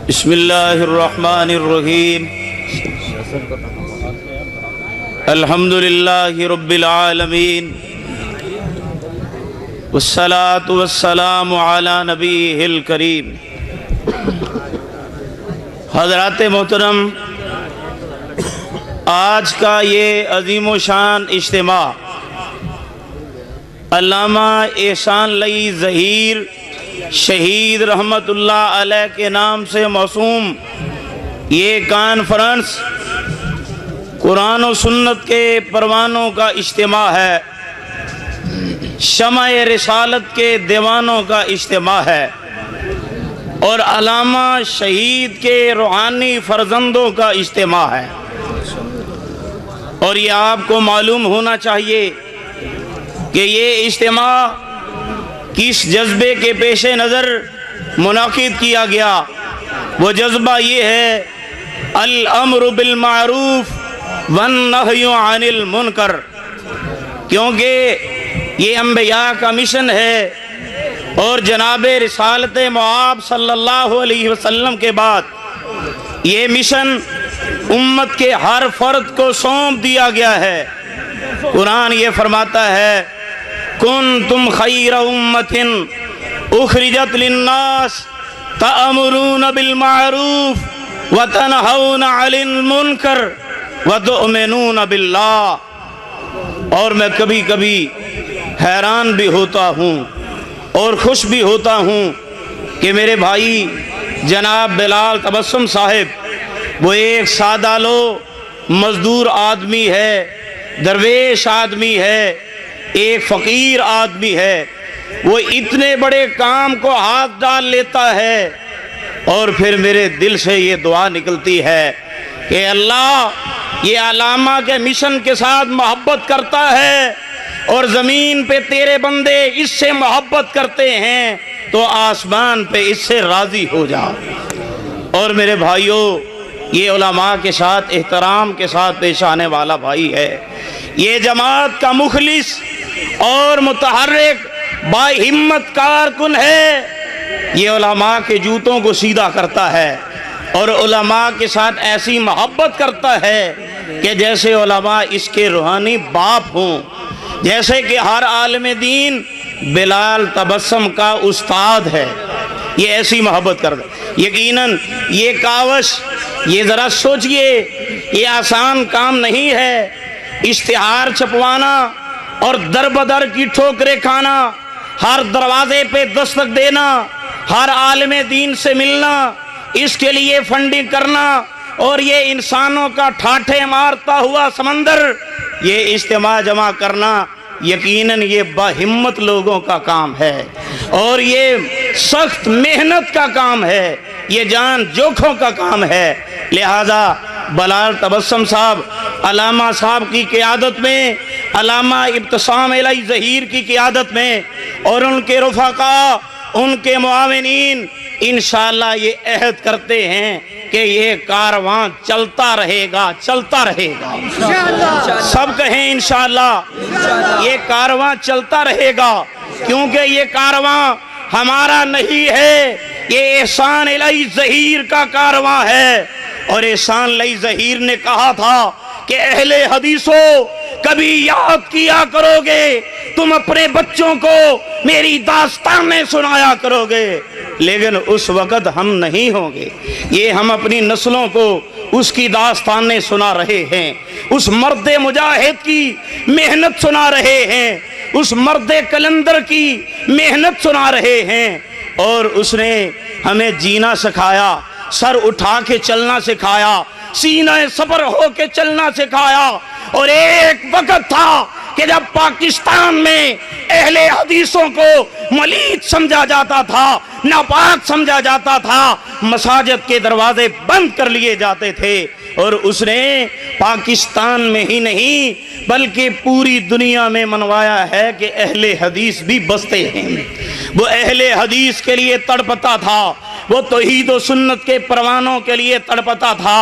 بسم اللہ الرحمن الرحیم الحمد للہ رب العالمین والصلاة والسلام علی نبیہ الکریم۔ حضرات محترم، آج کا یہ عظیم و شان اجتماع علامہ احسان لئی ظہیر شہید رحمت اللہ علیہ کے نام سے موسوم یہ کانفرنس قرآن و سنت کے پروانوں کا اجتماع ہے، شمع رسالت کے دیوانوں کا اجتماع ہے اور علامہ شہید کے روحانی فرزندوں کا اجتماع ہے۔ اور یہ آپ کو معلوم ہونا چاہیے کہ یہ اجتماع کس جذبے کے پیش نظر منعقد کیا گیا۔ وہ جذبہ یہ ہے الامر بالمعروف والنہی عن المنکر، کیونکہ یہ انبیاء کا مشن ہے اور جناب رسالت مآب صلی اللہ علیہ وسلم کے بعد یہ مشن امت کے ہر فرد کو سونپ دیا گیا ہے۔ قرآن یہ فرماتا ہے کنتم خیر امت اخرجت للناس تأمرون بالمعروف وتنہون عن المنکر وتؤمنون باللہ۔ اور میں کبھی کبھی حیران بھی ہوتا ہوں اور خوش بھی ہوتا ہوں کہ میرے بھائی جناب بلال تبسم صاحب وہ ایک سادہ لو مزدور آدمی ہے، درویش آدمی ہے، ایک فقیر آدمی ہے، وہ اتنے بڑے کام کو ہاتھ ڈال لیتا ہے اور پھر میرے دل سے یہ دعا نکلتی ہے کہ اللہ یہ علامہ کے مشن کے ساتھ محبت کرتا ہے اور زمین پہ تیرے بندے اس سے محبت کرتے ہیں تو آسمان پہ اس سے راضی ہو جا۔ اور میرے بھائیوں، یہ علماء کے ساتھ احترام کے ساتھ پیش آنے والا بھائی ہے، یہ جماعت کا مخلص اور متحرک با ہمت کارکن ہے، یہ علماء کے جوتوں کو سیدھا کرتا ہے اور علماء کے ساتھ ایسی محبت کرتا ہے کہ جیسے علماء اس کے روحانی باپ ہوں، جیسے کہ ہر عالم دین بلال تبسم کا استاد ہے، یہ ایسی محبت کرتا ہے۔ یقیناً یہ کاوش، یہ ذرا سوچئے، یہ آسان کام نہیں ہے۔ اشتہار چھپوانا اور در بدر کی ٹھوکریں کھانا، ہر دروازے پہ دستک دینا، ہر عالم دین سے ملنا، اس کے لیے فنڈنگ کرنا اور یہ انسانوں کا ٹھاٹھے مارتا ہوا سمندر یہ اجتماع جمع کرنا، یقیناً یہ باہمت لوگوں کا کام ہے اور یہ سخت محنت کا کام ہے، یہ جان جوکھوں کا کام ہے۔ لہذا بلال تبسم صاحب علامہ صاحب کی قیادت میں، علامہ ابتسام علی ظہیر کی قیادت میں اور ان کے رفقاء، ان کے معاونین انشاءاللہ یہ عہد کرتے ہیں کہ یہ کارواں چلتا رہے گا، چلتا رہے گا۔ سب کہیں انشاءاللہ یہ کارواں چلتا رہے گا، کیونکہ یہ کارواں ہمارا نہیں ہے، یہ احسان علی ظہیر کا کارواں ہے۔ اور احسان علی ظہیر نے کہا تھا کہ اہل حدیثوں کبھی یاد کیا کرو گے، تم اپنے بچوں کو میری داستانیں سنایا کرو گے، لیکن اس وقت ہم نہیں ہوں گے۔ یہ ہم اپنی نسلوں کو اس کی داستانیں سنا رہے ہیں، اس مرد مجاہد کی محنت سنا رہے ہیں، اس مرد کلندر کی محنت سنا رہے ہیں، اور اس نے ہمیں جینا سکھایا، سر اٹھا کے چلنا سکھایا، سینہ صبر ہو کے چلنا سکھایا۔ اور ایک وقت تھا کہ جب پاکستان میں اہل حدیثوں کو ملید سمجھا جاتا تھا، ناپاک سمجھا جاتا تھا، مساجد کے دروازے بند کر لیے جاتے تھے، اور اس نے پاکستان میں ہی نہیں بلکہ پوری دنیا میں منوایا ہے کہ اہل حدیث بھی بستے ہیں۔ وہ اہل حدیث کے لیے تڑپتا تھا، وہ توحید و سنت کے پروانوں کے لیے تڑپتا تھا۔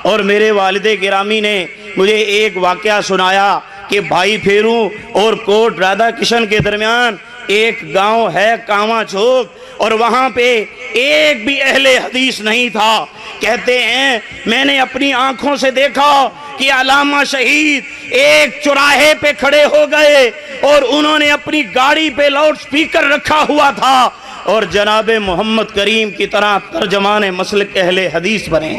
اور میرے والد گرامی نے مجھے ایک واقعہ سنایا کہ بھائی پھیروں اور کوٹ رادھا کشن کے درمیان ایک گاؤں ہے کانواں چوک، اور وہاں پہ ایک بھی اہل حدیث نہیں تھا۔ کہتے ہیں میں نے اپنی آنکھوں سے دیکھا کہ علامہ شہید ایک چوراہے پہ کھڑے ہو گئے اور انہوں نے اپنی گاڑی پہ لاؤڈ سپیکر رکھا ہوا تھا اور جناب محمد کریم کی طرح ترجمان مسلک اہل حدیث بنے،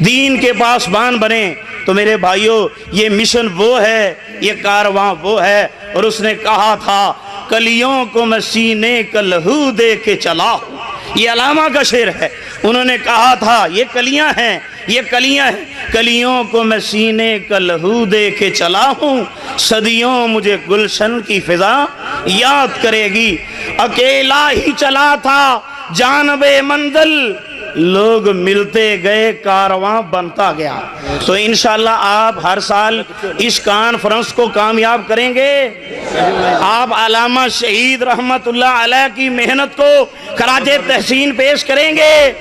دین کے پاسبان بنے۔ تو میرے بھائیوں، یہ مشن وہ ہے، یہ کارواں وہ ہے۔ اور اس نے کہا تھا کلیوں کو میں سینے کا لہو دے کے چلا ہوں، یہ علامہ کا شعر ہے۔ انہوں نے کہا تھا یہ کلیاں ہیں، یہ کلیاں ہیں، کلیوں کو میں سینے کا لہو دے کے چلا ہوں، صدیوں مجھے گلشن کی فضا یاد کرے گی۔ اکیلا ہی چلا تھا جانب منزل، لوگ ملتے گئے کارواں بنتا گیا۔ تو انشاءاللہ آپ ہر سال اس کانفرنس کو کامیاب کریں گے، آپ علامہ شہید رحمت اللہ علیہ کی محنت کو خراج تحسین پیش کریں گے،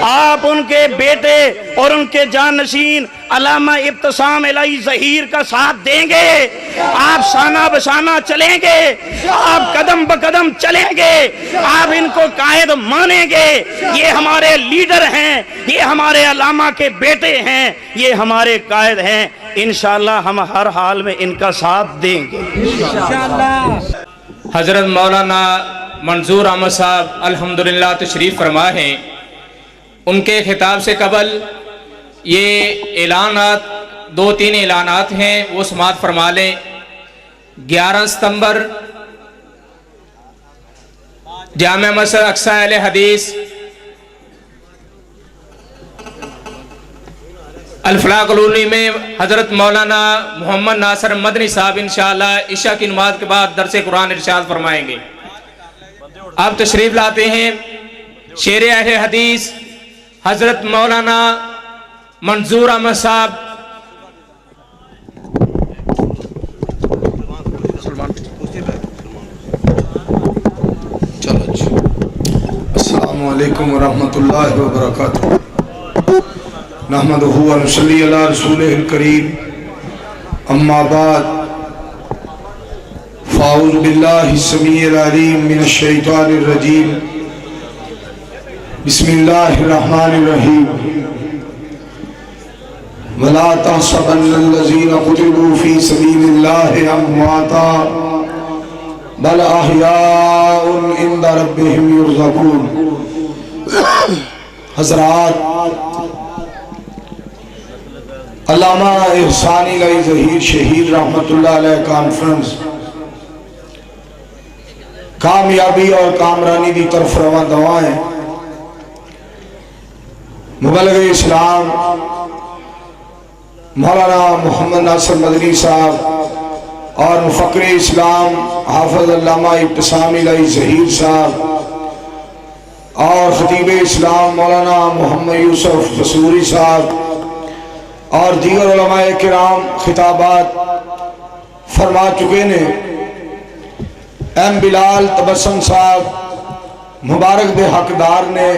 آپ ان کے بیٹے اور ان کے جانشین علامہ ابتسام الہی ظہیر کا ساتھ دیں گے، آپ شانہ بشانہ چلیں گے، آپ قدم بقدم چلیں گے، آپ ان کو قائد مانیں گے۔ یہ ہمارے لیڈر ہیں، یہ ہمارے علامہ کے بیٹے ہیں، یہ ہمارے قائد ہیں۔ انشاءاللہ ہم ہر حال میں ان کا ساتھ دیں گے۔ حضرت مولانا منظور احمد صاحب الحمدللہ تشریف فرما ہیں۔ ان کے خطاب سے قبل یہ اعلانات، 2-3 اعلانات ہیں، وہ سماعت فرما لیں۔ 11 ستمبر جامع مسجد اقصی اہل حدیث الفلاح کالونی میں حضرت مولانا محمد ناصر مدنی صاحب انشاءاللہ عشاء کی نماز کے بعد درس قرآن ارشاد فرمائیں گے۔ آپ تشریف لاتے ہیں شیر اہل حدیث حضرت مولانا منظور احمد صاحب۔ السلام علیکم ورحمۃ اللہ وبرکاتہ۔ نحمدہ و نصلی علی رسولہ الکریم، اما بعد، فاعوذ باللہ السمیع العلیم من الشیطان الرجیم، بسم اللہ الرحمن الرحیم۔ وَلَا تَحْسَبَنَّ الَّذِينَ قُتِلُوا فِي سَبِيلِ اللَّهِ أَمْوَاتًا بَلْ أَحْيَاءٌ عِندَ رَبِّهِمْ يُرْزَقُونَ۔ حضرات، علامہ احسان الہی ظہیر شہید رحمت اللہ علیہ کانفرنس کامیابی اور کامرانی دی طرف رواں دوائیں۔ مبلغ اسلام مولانا محمد ناصر مدنی صاحب اور مفکر اسلام حافظ علامہ ابتسام الہی ظہیر صاحب اور خطیب اسلام مولانا محمد یوسف قصوری صاحب اور دیگر علماء کرام خطابات فرما چکے نے۔ ایم بلال تبسم صاحب مبارک دے حقدار نے،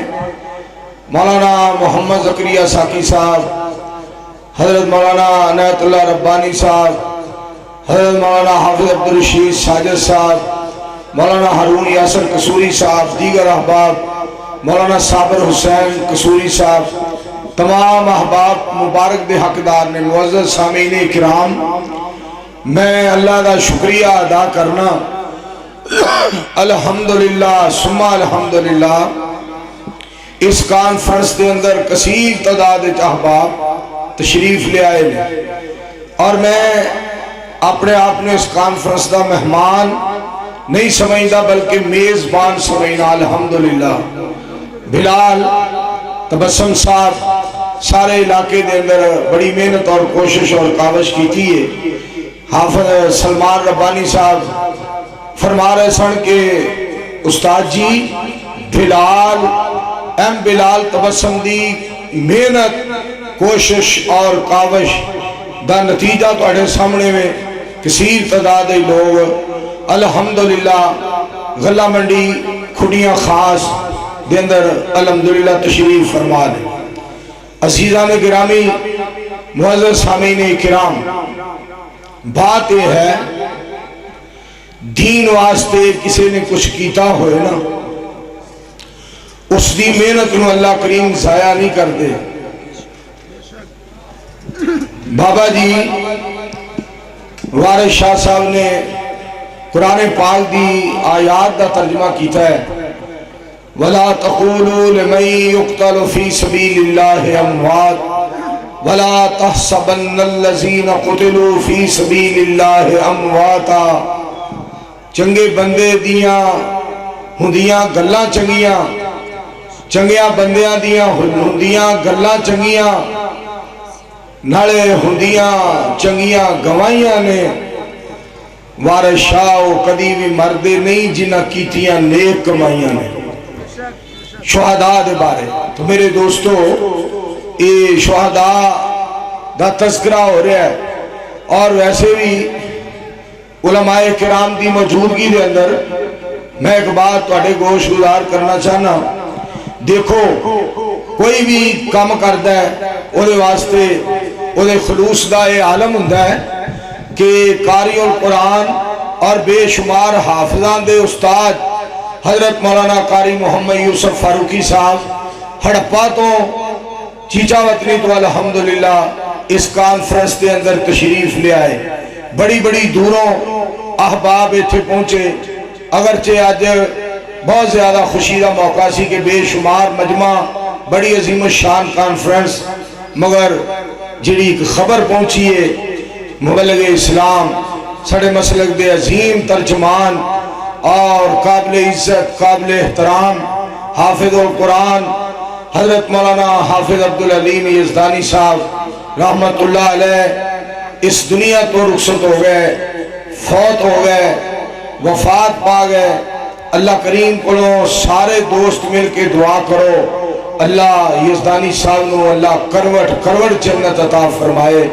مولانا محمد زکریا ساکی صاحب، حضرت مولانا عنایت اللہ ربانی صاحب، حضرت مولانا حافظ عبدالرشید ساجد صاحب، مولانا ہارون یاسر قصوری صاحب، دیگر احباب، مولانا صابر حسین قصوری صاحب، تمام احباب مبارک دے حقدار نے۔ معزز سامعین کرام، میں اللہ کا شکریہ ادا کرنا، الحمدللہ ثم الحمدللہ، اس کانفرنس دے اندر کثیر تعداد احباب تشریف لے آئے نے، اور میں اپنے آپ نے اس کانفرنس دا مہمان نہیں سمجھدا بلکہ میزبان سمجھنا۔ الحمدللہ بلال تبسم صاحب سارے علاقے دے اندر بڑی محنت اور کوشش اور کاوش کی تھی ہے۔ حافظ سلمان ربانی صاحب فرما رہے سن کہ استاد جی بلال ایم بلال تبسم دی محنت کوشش اور کاوش دا نتیجہ تواڈے سامنے میں کثیر تعداد لوگ الحمدللہ غلہ منڈی کھڑیاں خاص دے اندر الحمدللہ تشریف فرما دے۔ عزیزان گرامی، معزز سامعین کرام، بات یہ ہے دین واسطے کسی نے کچھ کیتا ہوئے نا اس دی محنت نو اللہ کریم ضائع نہیں کرتے۔ بابا جی وارث شاہ صاحب نے قرآن پاک دی آیات دا ترجمہ کیتا ہے، وَلَا تَقُولُوا لِمَن يُقْتَلُ فِي سَبِيلِ اللَّهِ أَمْوَاتٌ وَلَا تَحْسَبَنَّ الَّذِينَ قُتِلُوا فِي سَبِيلِ اللَّهِ أَمْوَاتًا۔ چنگے بندے دیاں ہندیاں گلاں چنگیاں، چنگیاں بندیاں دیاں ہندیاں گلاں چنگیاں، نالے ہندیاں چنگیاں گوائیاں نے۔ وارث شاہ کدی بھی مردے نہیں جنہ کیتیاں نیک کمائیاں نے۔ شہداء دے بارے تو میرے دوستو یہ شہداء دا تذکرہ ہو رہا ہے، اور ویسے بھی علماء کرام دی موجودگی دے اندر میں ایک بات تواڈے گوش گزار کرنا چاہنا۔ دیکھو کوئی بھی کام کرتا ہے وہ دے واسطے وہ دے خلوص دا یہ عالم ہوندا ہے کہ قاری القرآن اور بے شمار حافظان دے استاد حضرت مولانا قاری محمد یوسف فاروقی صاحب ہڑپا تو چیچا وطنی تو الحمدللہ اس کانفرنس دے اندر تشریف لے آئے، بڑی بڑی دوروں احباب ایتھے پہنچے۔ اگرچہ آج بہت زیادہ خوشی دا موقع سی کہ بے شمار مجمع بڑی عظیم الشان کانفرنس، مگر جڑی خبر پہنچی ہے مبلغ اسلام سڑے مسلک دے عظیم ترجمان اور قابل عزت قابل احترام حافظ القرآن حضرت مولانا حافظ عبدالعلیم یزدانی صاحب رحمت اللہ علیہ اس دنیا تو رخصت ہو گئے، فوت ہو گئے، وفات پا گئے۔ اللہ کریم کو سارے دوست مل کے دعا کرو اللہ یزدانی صاحب نو اللہ کروڑ جنت عطا فرمائے۔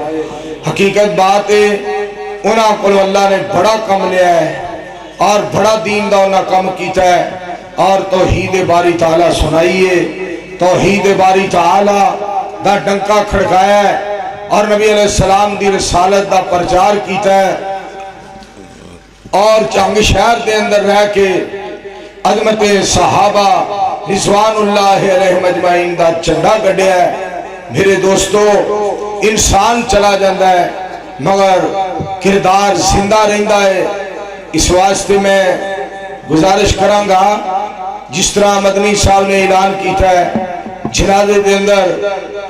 حقیقت بات ہے انہاں کو اللہ نے بڑا کم لیا ہے اور بڑا دین دا انہاں کم کیتا ہے، اور توحید باری تعالیٰ سنائیے، توحید باری تعالیٰ دا ڈنکا کھڑکایا ہے اور نبی علیہ السلام دی رسالت دا پرچار کیتا ہے، اور چنگ شہر دے اندر رہ کے عظمت صحابہ رضوان اللہ علیہ مجمعین دا چنڈا گڑیا ہے۔ میرے دوستو انسان چلا جاندہ ہے مگر کردار زندہ رہندہ ہے۔ اس واسطے میں گزارش کروں گا جس طرح مدنی صاحب نے اعلان کیتا ہے جنازے دے اندر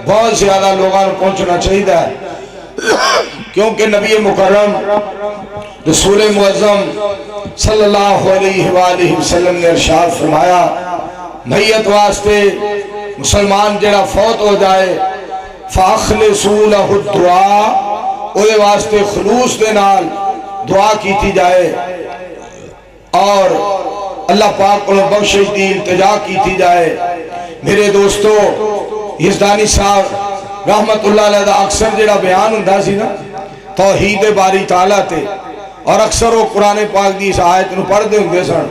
بہت زیادہ لوگاں پہنچنا چاہیے، کیونکہ نبی مکرم رسول معظم صلی اللہ علیہ وآلہ وسلم نے ارشاد فرمایا میت واسطے مسلمان جڑا فوت ہو جائے فَأَخْلِصُوا لَهُ الدُّعَا، اوہ واسطے خلوص دے نال دعا کیتی جائے اور اللہ پاک کو بخشش دی التجا کیتی جائے۔ میرے دوستو یزدانی صاحب رحمت اللہ علیہ دا اکثر جڑا بیان ہوندا سی نا توحید باری تعالیٰ تے، اور اکثر وہ قرآن پاک دی اس آیت نو پڑھ دے ہوندے سن،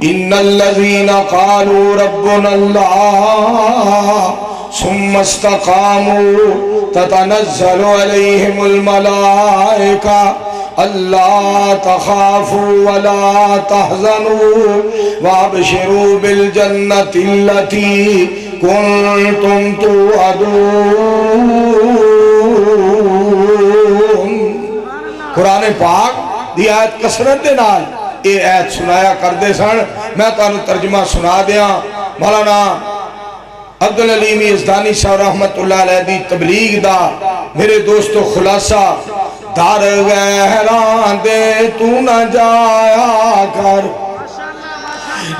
ان الذین قالوا ربنا اللہ ثم استقاموا تتنزل علیہم الملائکہ اللہ تخافوا ولا تحزنوا وابشروا بالجنة التي كنتم توعدون۔ قرآن پاک دی آیت کسرت دے نال اے آیت سنایا کر دے سن۔ میں تانوں ترجمہ سنا دیاں مولانا عبدالعلیم یزدانی صاحب رحمت اللہ علیہ دی تبلیغ دا میرے دوستو خلاصہ، دار غیران دے تو نہ جایا کر،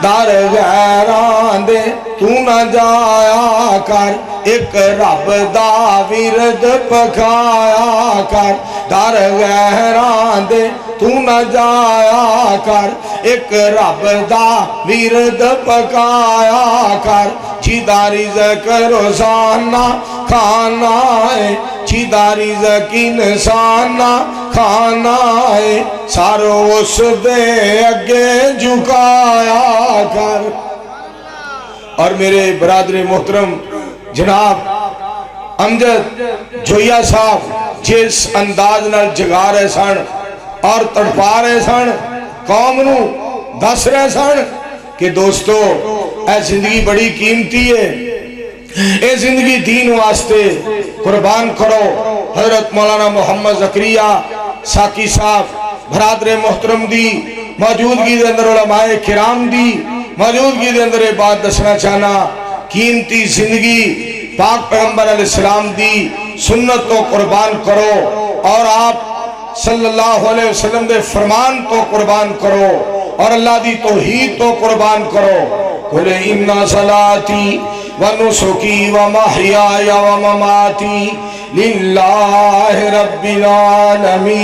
دار غیران دے تو نہ جایا کر، ایک رب دا ورد پکایا کر، دار غیران دے تو نہ جایا کر، ایک رب دا ورد پکایا کر، چیدہ رزق روزانہ کھانا ہے، چیدہ رزق انسانہ کھانا ہے، سارو اس دے اگے جھکایا کر۔ اور میرے برادر محترم جناب امجد جویا صاحب جس انداز نال جگا رہے سن اور تڑپا رہے سن، قوم نو دس رہے سن کہ دوستو اے زندگی بڑی قیمتی ہے، اے زندگی دین واسطے قربان کرو۔ حضرت مولانا محمد زکریا ساکی صاحب برادر محترم دی موجودگی دے اندر علماء کرام دی موجودگی دے اندر یہ بات دسنا چاہنا، قیمتی زندگی پاک پیغمبر علیہ السلام دی سنت تو قربان کرو اور آپ صلی اللہ علیہ وسلم دے فرمان تو قربان کرو اور اللہ دی توحید تو قربان کرو۔ قُلْ إِنَّ صَلَاتِي وَنُسُكِي وَمَحْيَايَ وَمَمَاتِي لِلَّهِ رَبِّ الْعَالَمِينَ۔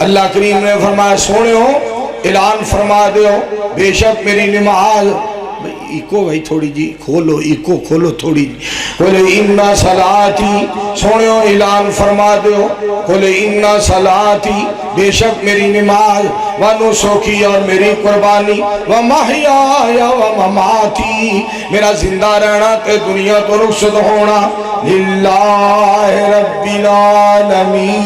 اللہ کریم نے فرمایا سونے ہو اعلان فرما دے ہو بے شک میری نماز، ایکو بھائی تھوڑی جی کھولو، ایکو کھولو تھوڑی جی۔ قُلْ إِنَّ صَلَاتِي سونے ہو اعلان فرما دے ہو قُلْ إِنَّ صَلَاتِي بے شک میری نماز، وَنُسُكِي اور میری قربانی، وَمَحْيَايَ وَمَمَاتِي میرا زندہ رہنا تے دنیا تو رخصت ہونا، لِلَّهِ رَبِّ الْعَالَمِينَ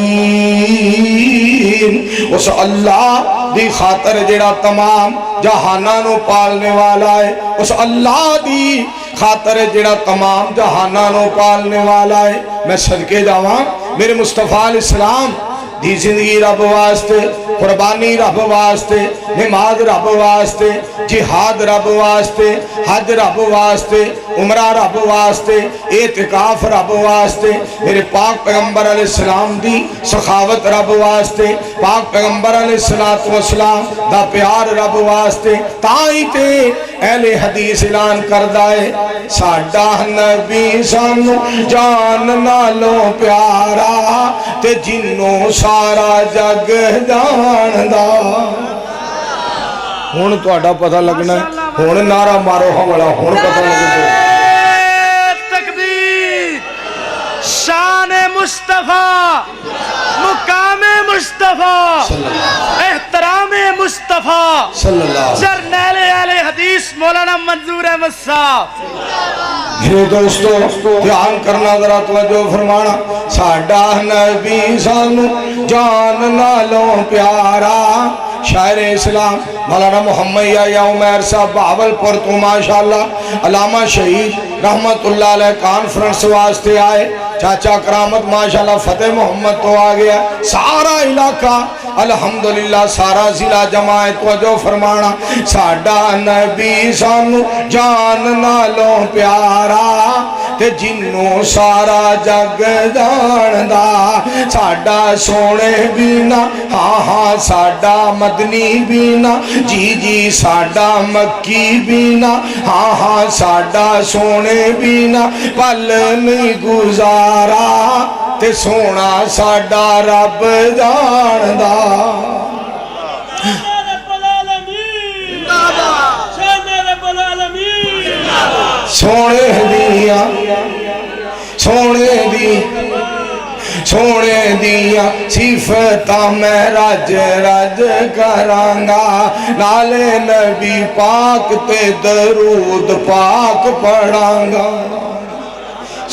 اس اللہ دی خاطر جڑا تمام جہانہ نو پالنے والا ہے، اس اللہ دی خاطر جڑا تمام جہانہ نو پالنے والا ہے۔ میں صدقے جاواں میرے مصطفیٰ علیہ السلام دی زندگی رب واسطے، قربانی رب واسطے، نماز رب واسطے، جہاد رب واسطے، حج رب واسطے، عمرہ رب واسطے، اعتکاف رب واسطے، میرے پاک پیغمبر علیہ السلام دی سخاوت رب واسطے، پاک پیغمبر علیہ السلام دا پیار رب واسطے، تائیں تے اہل حدیث اعلان کردہ ہے ساڈا نبی سانو جان نالوں پیارا تے جنوں سارا جگ جاندا۔ ہن تہاڈا پتہ لگنا ہے، ہن نعرہ مارو حوالہ، ہن پتہ لگنا ہے۔ تکبیر، شان مصطفیٰ، مقام مصطفیٰ، احترام مصطفیٰ، جرنیل اہل حدیث مولانا منظور احمد صاحب۔ میرے دوستو دھیان کرنا ذرا توجہ فرمانا، ساڈا نبی سانو جان نالوں پیارا، شاعر اسلام مولانا محمد یا عمیر صاحب بہاول پور تو ماشاءاللہ علامہ شہید رحمت اللہ علیہ کانفرنس واسطے آئے، چاچا کرامت ماشاءاللہ فتح محمد تو آ گیا، سارا علاقہ الحمدللہ سارا ضلع جماعت توجہ فرمانا، ساڈا نبی سانو جان نالوں پیارا تے جنوں سارا جگ جاندا، ساڈا سونے بینا ہاں ہاں ساڈا مدنی بینا، جی جی ساڈا مکی بینا ہاں ہاں ساڈا سونے بینا، پل نہیں گزارا تے سونا ساڈا رب جاندا۔ سونے دیا صفتاں میں رج رج کرانگا، نالے نبی پاک تے درود پاک پڑھانگا۔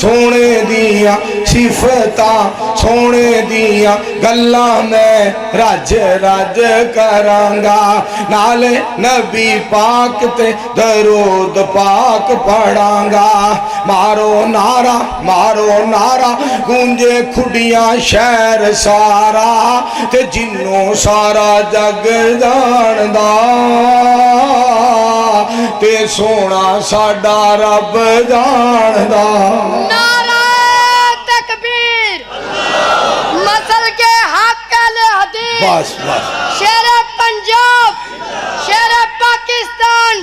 سونے دیا صفتاں سونے دیا گلاں میں رج رج کرانگا، نالے نبی پاک تے درود پاک پڑھانگا۔ مارو نعرہ گونجے کھڈیاں شہر سارا تے جنوں سارا جگ جاندا، تے سونا ساڈا رب جاندا۔ نعرہ تکبیر، مسل کے حق اہل حدیث، بس شیر پنجاب، شیر پاکستان،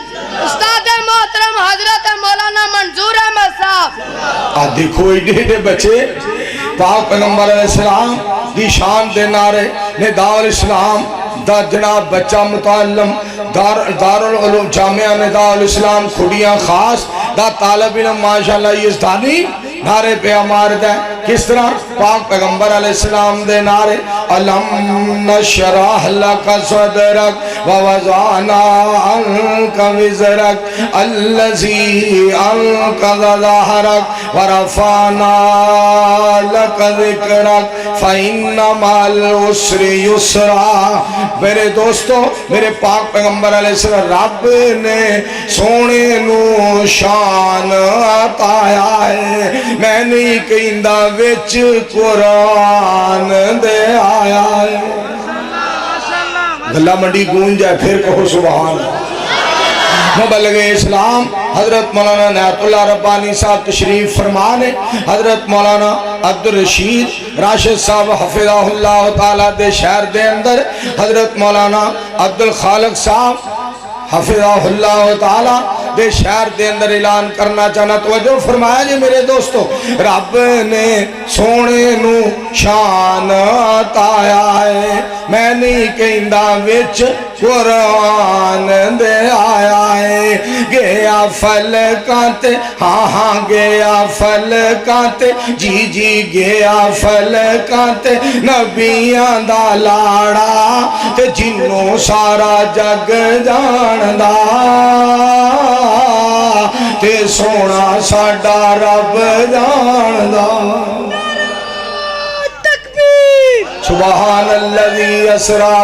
استاد محترم حضرت مولانا منظور احمد صاحب۔ دیکھو ایڈے بچے پاک پیغمبر علیہ السلام دی شان دے نعرے، نداء الاسلام دا جناب بچہ متعلم، دارالعلوم جامعہ نداء الاسلام کھڑیاں خاص دا طالب علم ماشاءاللہ یزدانی نعرے پہ مارد ہے کس طرح پاک پیغمبر علیہ السلام دے نعرے الم نشرح لک صدرک ووضعنا عنک وزرک الذی انقض ظہرک ورفعنا لک ذکرک فإن مع العسر یسرا۔ میرے دوستو میرے پاک پیغمبر علیہ السلام رب نے سونے نو شان عطایا ہے، میں نہیں کہندا وچ قرآن دے آیا ہے۔ گلہ منڈی گونج جائے پھر کہو سبحان اللہ۔ مبلغ اسلام حضرت مولانا عنایت اللہ ربانی صاحب تشریف فرمانے، حضرت مولانا عبدالرشید راشد صاحب حفظہ اللہ تعالیٰ دے شہر دے اندر، حضرت مولانا عبدالخالق صاحب حفظہ اللہ تعالیٰ دے شہر دے اندر اعلان کرنا چاہنا توجہ فرمایا جی میرے دوستو، رب نے سونے نو شان عطایا ہے، میں نہیں کہندا وچ قرآن دے آیا ہے۔ گیا فلکاں تے ہاں ہاں گیا فلکاں تے جی جی گیا فلکاں تے نبیاں دا لاڑا تے جنوں سارا جگ جاندا تے سونا ساڈا رب جاندا۔ سبحان الذی اسرا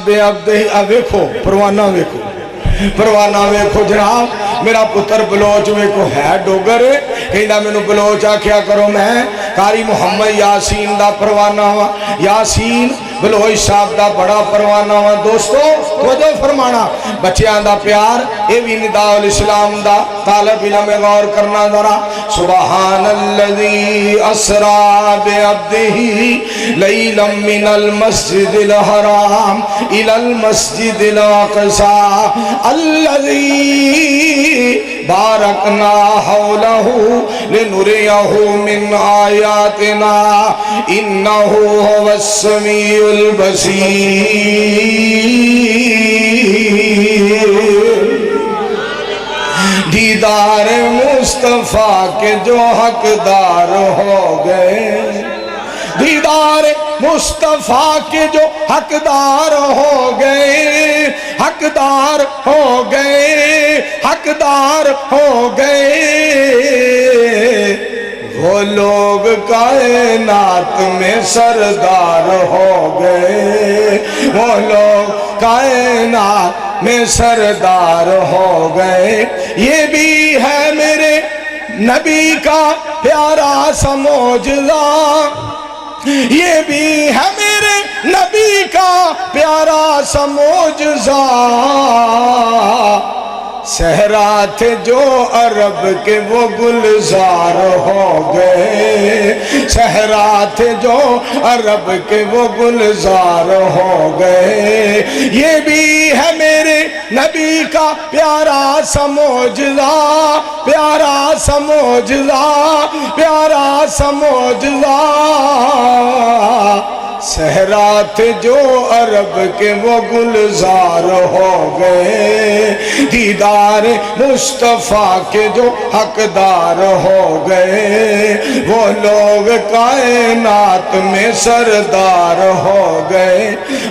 بعبدہ۔ اب ویکھو پروانہ ویکھو، پروانہ ویکھو جناب، میرا پتر بلوچ ویکھو ہے ڈوگر، کہندا مینوں بلوچ آکھیا کرو، میں قاری محمد یاسین دا پروانہ ہوا، یاسین بلوچ صاحب دا بڑا پروانہ ہوا۔ دوستو توجہ فرمانا، بچیاں دا پیار اے بھی نداء الاسلام دا، طالب علم غور کرنا ذرا۔ سبحان الذی اسرا بعبدہ لیلا من المسجد الحرام الی المسجد الاقصی الذی بارکنا حولہ لنریہ من آیاتنا انہ هو السمیع البصیر۔ دیدار مصطفیٰ کے جو حقدار ہو گئے، دیدار مصطفیٰ کے جو حقدار ہو گئے، حقدار ہو گئے، حقدار ہو گئے، وہ لوگ کائنات میں سردار ہو گئے، وہ لوگ کائنات میں سردار ہو گئے۔ یہ بھی ہے میرے نبی کا پیارا سا معجزہ، یہ بھی ہے میرے نبی کا پیارا سا معجزہ۔ صحرا تھے جو عرب کے وہ گلزار ہو گئے، صحرا تھے جو عرب کے وہ گلزار ہو گئے۔ یہ بھی ہے میرے نبی کا پیارا سا معجزہ، پیارا سا معجزہ، پیارا سا معجزہ۔ صحرا تھے جو عرب کے وہ گلزار ہو گئے، دیدار مصطفیٰ کے جو حقدار ہو گئے، وہ لوگ کائنات میں سردار ہو گئے۔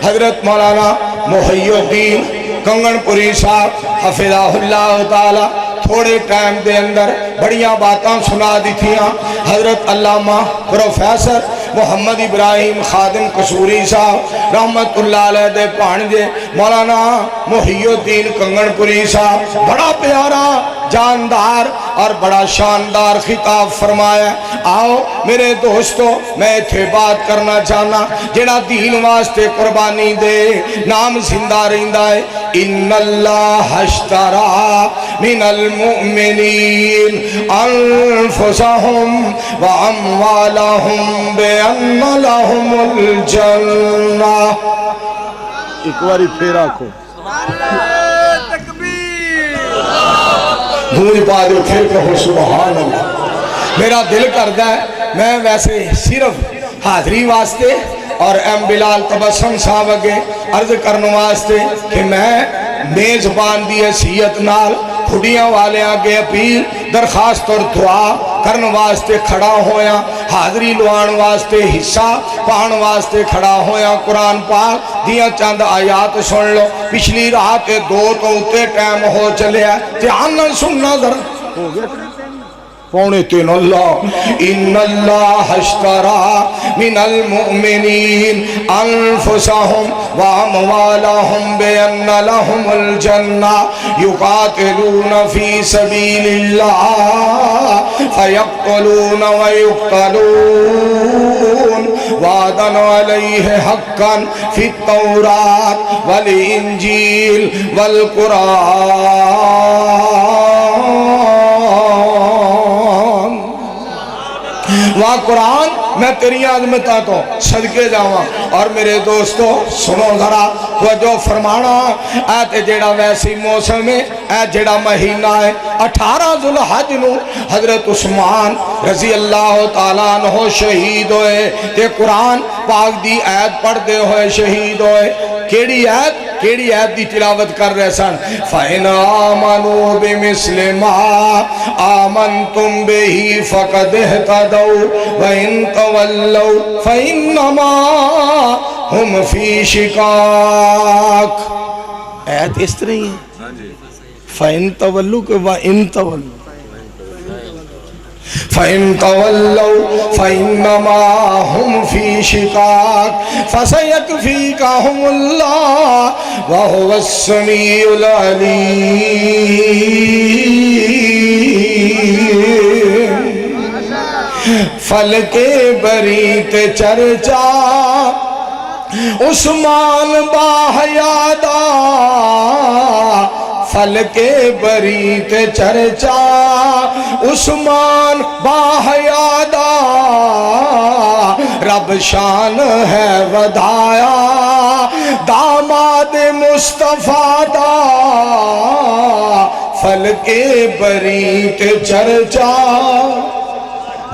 حضرت مولانا محی الدین کنگن پوری صاحب حفظہ اللہ تعالی تھوڑے ٹائم دے اندر بڑیاں باتاں سنا دی تھیاں۔ حضرت علامہ پروفیسر محمد ابراہیم خادم قصوری صاحب رحمت اللہ علیہ دے پانجے مولانا محی الدین کنگن پوری صاحب بڑا پیارا جاندار اور بڑا شاندار خطاب فرمایا۔ آؤ میرے دوستو میں تھے بات کرنا چاہنا، جڑا دین واسطے قربانی دے نام زندہ رہندا ہے۔ ان اللہ اشترا من المؤمنین انفسہم واموالہم بان لہم الجنہ۔ ایک باری پھر آکھو گونج پا دو، پھر کہو سبحان اللہ۔ میرا دل کرتا ہے میں ویسے صرف حاضری واسطے اور ایم بلال تبسم صاحب اگے عرض کرنے واسطے کہ میں میزبان دی حیثیت نال کھڑیاں والے آگے اپیل درخواست اور دعا کرن واسطے کھڑا ہویا، حاضری لوان واسطے حصہ پان واسطے کھڑا ہویا۔ قرآن پاک دیاں چند آیات سن لو۔ پچھلی رات 2 تو اتے ٹائم ہو چلے ہے، دھیان نہ سننا ذرا، ہو گیا 2:45 اللہ ان اللہ اشترى من المؤمنین انفسهم واموالهم بان لهم الجنہ یقاتلون فی سبیل اللہ فیقتلون ویقتلون وعدا علیہ حقا فی التوراۃ والانجیل والقرآن۔ وہاں قرآن میں تیری عظمتاں تو صدقے جاواں۔ اور میرے دوستو سنو ذرا توجہ فرمانا، اے جیڑا ویسی موسم ہے، اے جیڑا مہینہ ہے 18 ذوالحج نو حضرت عثمان رضی اللہ تعالیٰ عنہ شہید ہوئے تے قرآن پاک دی آیت پڑھ دے ہوئے شہید ہوئے۔ کیڑی آیت دی تلاوت کر رہے سن؟ فَإِنْ آمَنُوا بِمِثْلِ مَا آمَنْتُمْ بِهِ فَقَدْ اهْتَدَوْا وَإِنْ تَوَلَّوْا فَإِنَّمَا هُمْ فِي شِقَاقٍ۔ آیت اس طرح ہی ہے، فَإِنْ تَوَلُّوا کہ وَإِنْ تَوَلُّوا، فَإِنْ تَوَلَّوْا فَإِنَّمَا هُمْ فِي شِقَاقٍ فَسَيَكْفِيكَهُمُ اللَّهُ وَهُوَ السَّمِيعُ الْعَلِيمُ۔ فلک بریت چرچا عثمان باحیادا، فلک بریت چرچا عثمان باحیادا، رب شان ہے ودایا داماد مصطفیٰ دا، فلک بریت چرچا۔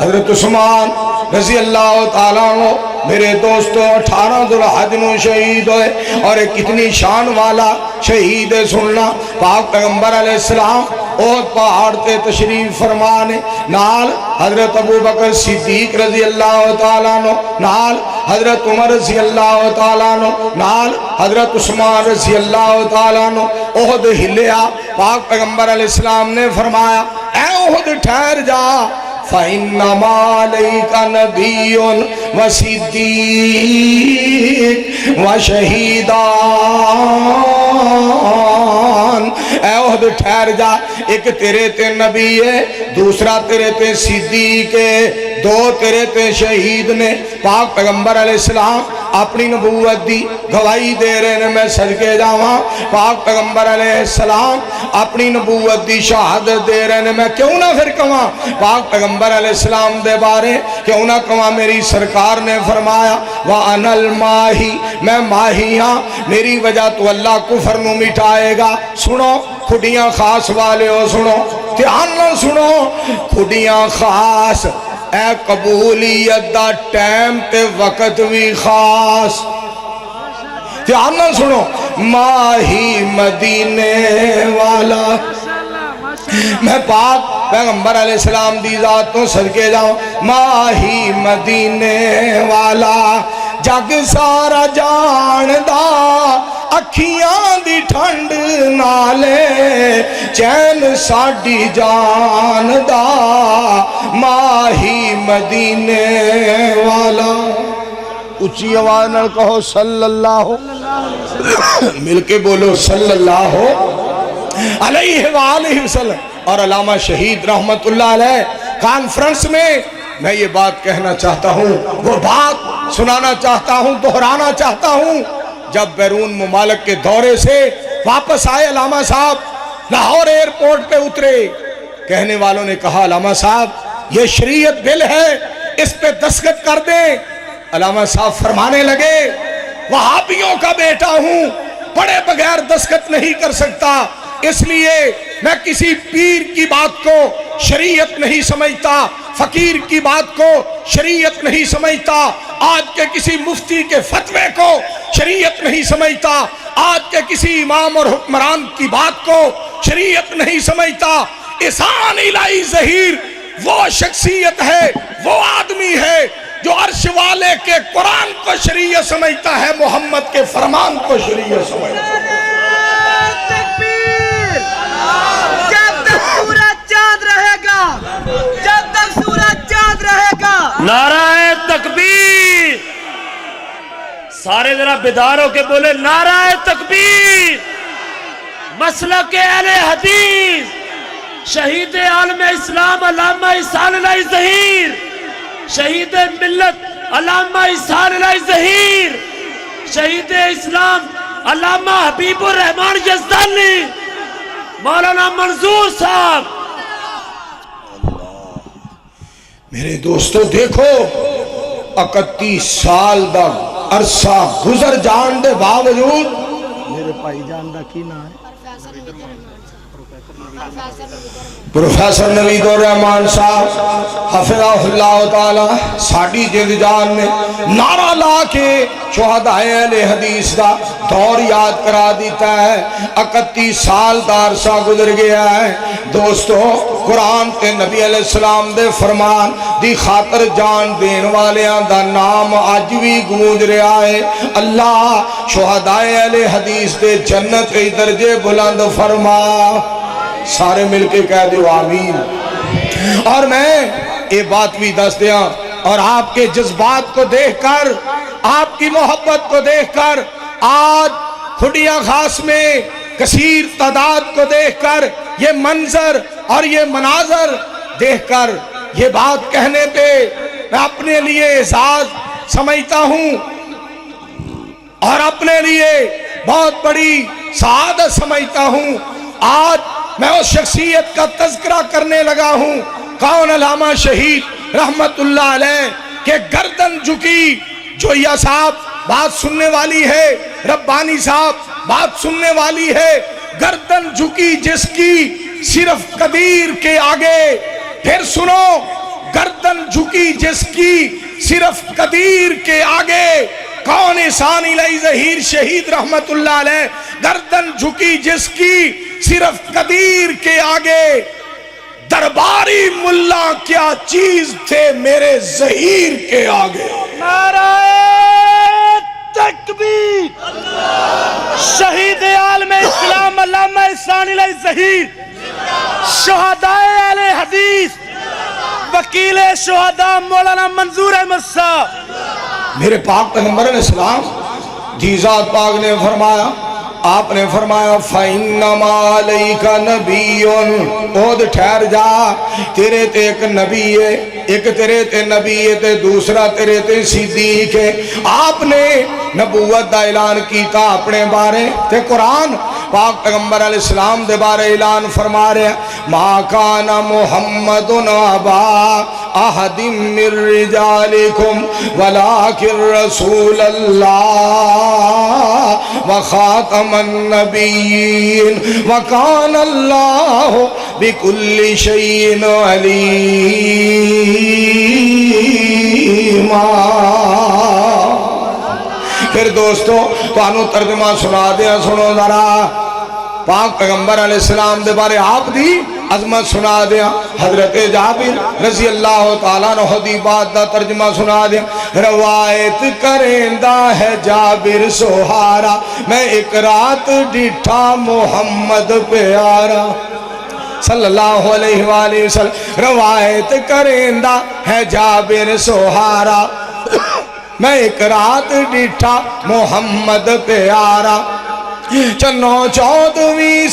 حضرت عثمان رضی اللہ تعالیٰ عنہ میرے دوستو 18 ذوالحج نو شہید ہوئے، اور ایک کتنی شان والا شہید ہے سننا۔ پاک پیغمبر علیہ السلام احد پہاڑ تے تشریف فرمانے، نال حضرت ابو بکر صدیق رضی اللہ تعالیٰ عنہ، نال حضرت عمر رضی اللہ تعالیٰ عنہ، نال حضرت عثمان رضی اللہ تعالیٰ عنہ۔ احد ہلیا، پاک پیغمبر علیہ السلام نے فرمایا اے احد ٹھہر جا، فَإِنَّمَا عَلَيْكَ نَبِيٌّ وَصِدِّيقٌ وَشَهِيدَانِ۔ اے احد ٹھہر جا، ایک تیرے تے نبی ہے، دوسرا تیرے تے صدیق ہے، 2 تیرے تے شہید نے۔ پاک پیغمبر علیہ السلام اپنی نبوت دی گواہی دے رہے ہیں، میں صدقے جاواں۔ پاک پیغمبر علیہ السلام اپنی نبوت دی شہادت دے رہے ہیں، میں کیوں نہ پھر کہاں پاک پیغمبر علیہ السلام دے بارے، کیوں نہ کہاں میری سرکار نے فرمایا وَأَنَا الْمَاهِ، میں ماہی ہاں، میری وجہ تو اللہ کفر نو مٹائے گا۔ سنو کھڑیاں خاص والے ہو، سنو دھیان نہ سنو، کھڑیاں خاص، اے قبولیت دا ٹائم تے وقت بھی خاص۔ دھیان نہ سنو، ماہی مدینے والا، میں پاک پیغمبر علیہ السلام دی ذات تو صدقے جاؤں، ماہی مدینے والا جگ سارا جاندہ، اکھیاں دی ٹھنڈ نالے چین ساڈی جان دا، ماہی مدینے والا۔ اچھی آواز نہ کہو صلی اللہ، مل کے بولو صلی اللہ علیہ وآلہ وسلم۔ اور علامہ شہید رحمت اللہ علیہ کانفرنس میں میں یہ بات کہنا چاہتا ہوں، وہ بات سنانا چاہتا ہوں، دہرانا چاہتا ہوں۔ جب بیرون ممالک کے دورے سے واپس آئے علامہ صاحب، لاہور ایئرپورٹ پہ اترے، کہنے والوں نے کہا علامہ صاحب یہ شریعت بل ہے، اس پہ دستخط کر دیں۔ علامہ صاحب فرمانے لگے وہابیوں کا بیٹا ہوں، پڑھے بغیر دستخط نہیں کر سکتا، اس لیے میں کسی پیر کی بات کو شریعت نہیں سمجھتا، فقیر کی بات کو شریعت نہیں سمجھتا، آج کے کسی مفتی کے فتوے کو شریعت نہیں سمجھتا، آج کے کسی امام اور حکمران کی بات کو شریعت نہیں سمجھتا۔ احسان الہی ظہیر وہ شخصیت ہے، وہ آدمی ہے جو عرش والے کے قرآن کو شریعت سمجھتا ہے، محمد کے فرمان کو شریعت سمجھتا ہے۔ جب تک سورج چاند رہے گا، جب تک سورج چاند رہے گا، نعرہ تکبیر، سارے ذرا بیدار ہو کے بولے نعرہ تکبیر۔ مسلک اہل حدیث شہید عالم اسلام علامہ احسان الہی ظہیر، شہید ملت علامہ احسان الہی ظہیر، شہید اسلام علامہ حبیب الرحمان یزدانی، مولانا منظور صاحب۔ میرے دوستو دیکھو 31 سال دا عرصہ گزر جان دے باوجود میرے بھائی جان دا کی نام ہے پروفیسر نوید الرحمان صاحب حفظہ اللہ تعالی ساڑی جد جان نے نعرہ لا کے شہداء اہل حدیث دا دور یاد کرا دیتا ہے۔ 31 سال دا عرصہ گزر گیا ہے دوستو، قرآن تے نبی علیہ السلام دے فرمان دی خاطر جان دین والیاں دا نام آج بھی گونج رہا ہے۔ اللہ شہداء اہل حدیث دے جنت کے درجے بلند فرما، سارے مل کے کہہ دیو آمین۔ اور میں یہ بات بھی دس دیا، اور آپ کے جذبات کو دیکھ کر، آپ کی محبت کو دیکھ کر، آج کھڈیاں خاص میں کثیر تعداد کو دیکھ کر، یہ منظر اور یہ مناظر دیکھ کر، یہ بات کہنے پہ میں اپنے لیے اعزاز سمجھتا ہوں اور اپنے لیے بہت بڑی سعادت سمجھتا ہوں۔ آج میں اس شخصیت کا تذکرہ کرنے لگا ہوں، کون؟ علامہ شہید رحمت اللہ علیہ کہ گردن جھکی، جویا صاحب بات سننے والی ہے، ربانی صاحب بات سننے والی ہے، گردن جھکی جس کی صرف قدیر کے آگے، پھر سنو، گردن جھکی جس کی صرف قدیر کے آگے، کون؟ احسان الہی ظہیر شہید رحمت اللہ علیہ، گردن جھکی جس کی صرف قدیر کے آگے، درباری ملا کیا چیز تھے میرے ظہیر کے آگے۔ نعرہ تکبیر، شہید عالم اسلام علامہ احسان الہی ظہیر، شہداء اہل حدیث، وکیل شہداء مولانا منظور احمد صاحب۔ میرے پاک پیغمبر علیہ السلام جی ذات پاک نے فرمایا، آپ نے فرمایا فَإِنَّمَا عَلَيْكَ نَبِيٌّ، عود ٹھہر جا، تیرے تے ایک نبی ہے، ایک تیرے تے نبی ہے تے دوسرا تیرے تے صدیق ہے۔ آپ نے نبوت دا اعلان کیتا اپنے بارے تے قرآن پاک پیغمبر علیہ السلام دے بارے اعلان فرما رہے ہیں، مَا كَانَ مُحَمَّدٌ أَبَا أَحَدٍ مِّن رِّجَالِكُمْ وَلَٰكِن رَّسُولَ اللَّهِ وَخَاتَمَ النَّبِيِّينَ وَكَانَ اللَّهُ بِكُلِّ شَيْءٍ عَلِيمًا۔ پھر دوستو تو انہوں ترجمہ سنا دیا، سنو ذرا، پاک پیغمبر علیہ السلام دے بارے آپ دی عظمت سنا دیا۔ حضرت جابر رضی اللہ تعالیٰ عنہ دی بات دا ترجمہ سنا دیا، روایت کرندہ ہے جابر سہارا، میں ایک رات ڈٹھا محمد پیارا صلی اللہ علیہ وآلہ وسلم، روایت کرندہ ہے جابر سہارا، میں ایک رات ڈٹھا محمد پیارا، چنو چودویں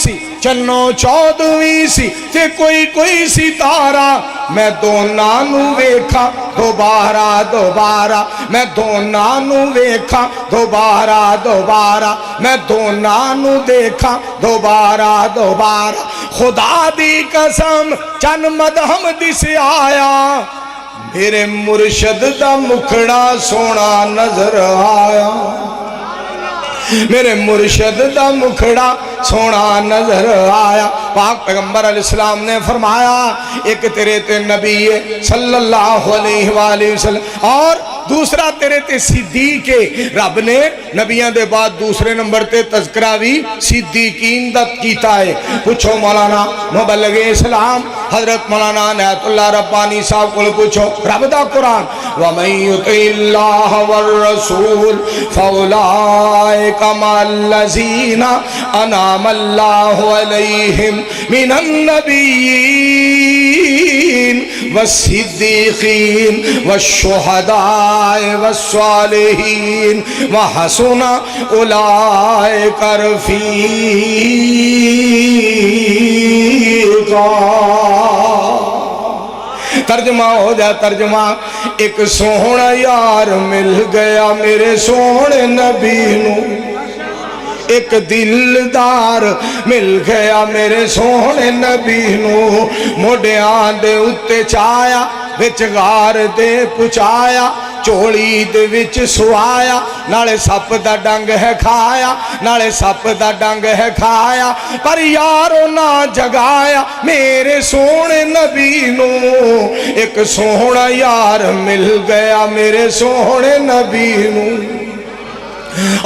سی تے کوئی ستارہ، میں دونوں نو ویکھا دوبارہ، میں دونوں نو ویکھا دوبارہ، میں دونوں نو دیکھا دوبارہ، خدا دی قسم چن مدہم دس آیا، میرے مرشد دا مکھڑا سونا نظر آیا، میرے مرشد دا مکھڑا سونا نظر آیا۔ پاک پیغمبر علیہ السلام نے فرمایا، ایک تیرے تے نبی ہے صلی اللہ علیہ وآلہ وسلم، اور دوسرا تیرے تے صدیق ہے۔ رب نے نبیان دے بعد دوسرے نمبر تے تذکرہ بھی صدیقین دا کیتا ہے۔ پوچھو مولانا مبلغ اسلام حضرت مولانا عنایت اللہ ربانی صاحب کو پوچھو رب دا قرآن وَمَن يُطِعِ اللَّهَ وَالرَّسُولَ فَأُولَٰئِكَ مَعَ الَّذِينَ أَنْعَمَ اللَّهُ عَلَيْهِمْ مِنَ النَّبِيِّينَ وَالصِّدِّيقِينَ وَالشُّهَدَاءِ وَالصَّالِحِينَ وَحَسُنَ أُولَٰئِكَ رفیقا۔ ترجمہ ہو جا ترجمہ، ایک سوہنا یار مل گیا میرے سوہنے نبی نو، ایک دلدار مل گیا میرے سوہنے نبی نو، موڈیاں دے اتے چایا وچ غار دے پچایا، چوڑی دے وچ سوایا، نالے سپ دا ڈنگ ہے کھایا، نالے سپ دا ڈنگ ہے کھایا، پر یارو نہ جگایا میرے سونے نبی نو، ایک سونا یار مل گیا میرے سونے نبی نو۔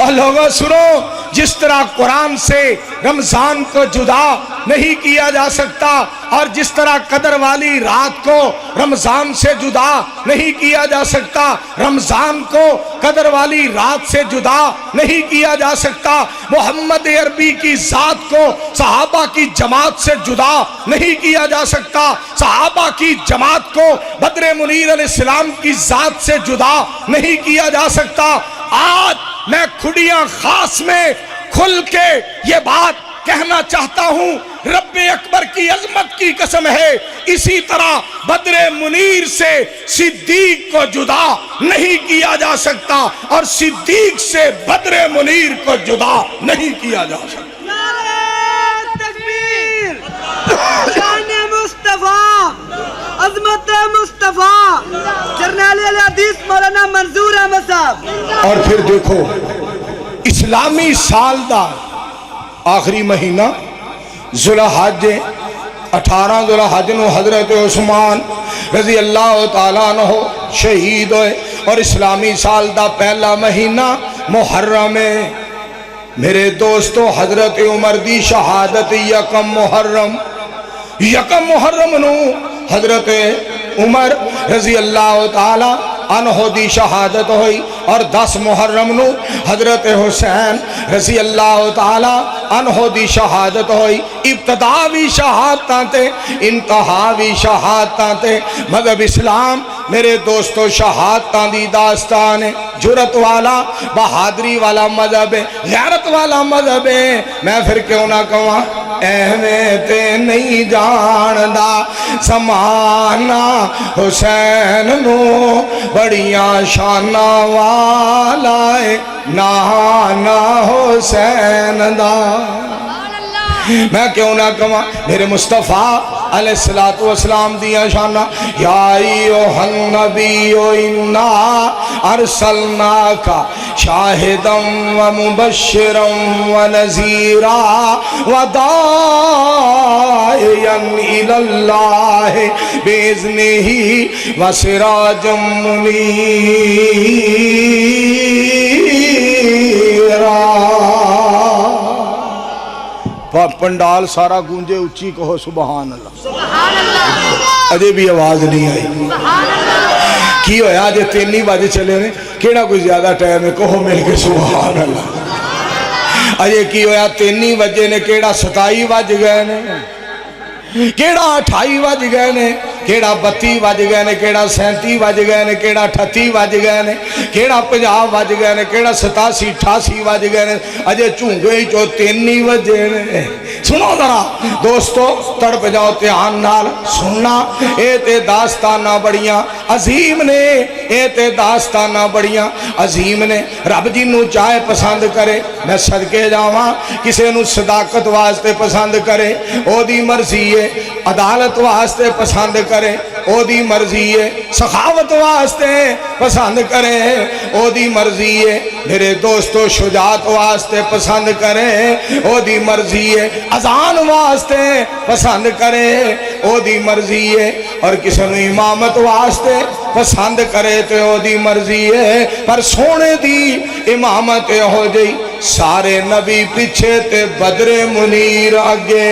اور لوگوں سنو، جس طرح قرآن سے رمضان کو جدا نہیں کیا جا سکتا، اور جس طرح قدر والی رات کو رمضان سے جدا نہیں کیا جا سکتا، رمضان کو قدر والی رات سے جدا نہیں کیا جا سکتا، محمد عربی کی ذات کو صحابہ کی جماعت سے جدا نہیں کیا جا سکتا، صحابہ کی جماعت کو بدر منیر علیہ السلام کی ذات سے جدا نہیں کیا جا سکتا۔ آج میں کھڑیاں خاص میں کھل کے یہ بات کہنا چاہتا ہوں، رب اکبر کی عظمت کی قسم ہے، اسی طرح بدر منیر سے صدیق کو جدا نہیں کیا جا سکتا، اور صدیق سے بدر منیر کو جدا نہیں کیا جا سکتا۔ نعرہ تکبیر، شان مصطفیٰ، عظمت مصطفیٰ، جرنیل حدیث مولانا منظور احمد صاحب۔ اور پھر دیکھو اسلامی سال دا آخری مہینہ ذوالحج، 18 ذوالحج نو حضرت عثمان رضی اللہ تعالیٰ عنہ شہید ہوئے، اور اسلامی سال دا پہلا مہینہ محرم ہے۔ میرے دوستو، حضرت عمر دی شہادت یکم محرم نو حضرت عمر رضی اللہ تعالیٰ عنہ دی شہادت ہوئی، اور 10 محرم نو حضرت حسین رضی اللہ تعالیٰ عنہ دی شہادت ہوئی۔ ابتدا بھی شہادتاں تے، انتہا بھی شہادتاں تے۔ مذہب اسلام میرے دوستو شہادتاں دی داستان ہے، جرت والا بہادری والا مذہب ہے، غیرت والا مذہب ہے۔ میں پھر کیوں نہ کہاں ایویں تے نہیں جاندا زمانہ حسین نو، بڑیاں شانہ والا ہے نانا حسین دا۔ میں کیوں نہ کہاں میرے مصطفیٰ علیہ السلام دیا شانہ، یا ایوہ النبی انا ارسلناک شاہدا ومبشرا ونذیرا وداعیا الی اللہ باذنہ وسراجا منیرا۔ پنڈال سارا گونجے، اچھی کہو سبحان اللہ۔ اجے بھی آواز نہیں آئی۔ کی ہویا جے 3 بجے چلے نے، کیڑا کوئی زیادہ ٹائم ہے، کہو مل کے سبحان اللہ۔ اجے کی ہویا 3 بجے نے، کیڑا 27 بج گئے نے، کیڑا 28 بج گئے نے، کیڑا 32 بج گئے نے، کیڑا 37 بج گئے نے، کیڑا 38 بج گئے نے، کیڑا 50 بج گئے نے، کیڑا 87 88 بج گئے نے، اجے چونگے ہی 3 بجے نے۔ سنو ذرا دوستو، تڑپ جاؤ دھیان نال سننا، اے تے داستانہ بڑیاں عظیم نے، اے تے داستانہ بڑیاں عظیم نے۔ رب جی نو چاہے پسند کرے، میں صدقے جاواں، کسے نو صداقت واسطے پسند کرے او دی مرضی ہے، عدالت واسطے پسند کرے او دی مرضی ہے، سخاوت واسطے پسند کرے او دی مرضی ہے، میرے دوستو شجاعت واسطے پسند کرے او دی مرضی ہے، اذان واسطے پسند کرے او دی مرضی ہے، اور کسی نو امامت واسطے پسند کرے تو او دی مرضی ہے، پر سونے دی امامت ہو جئی، سارے نبی پیچھے تے بدر منیر آگے۔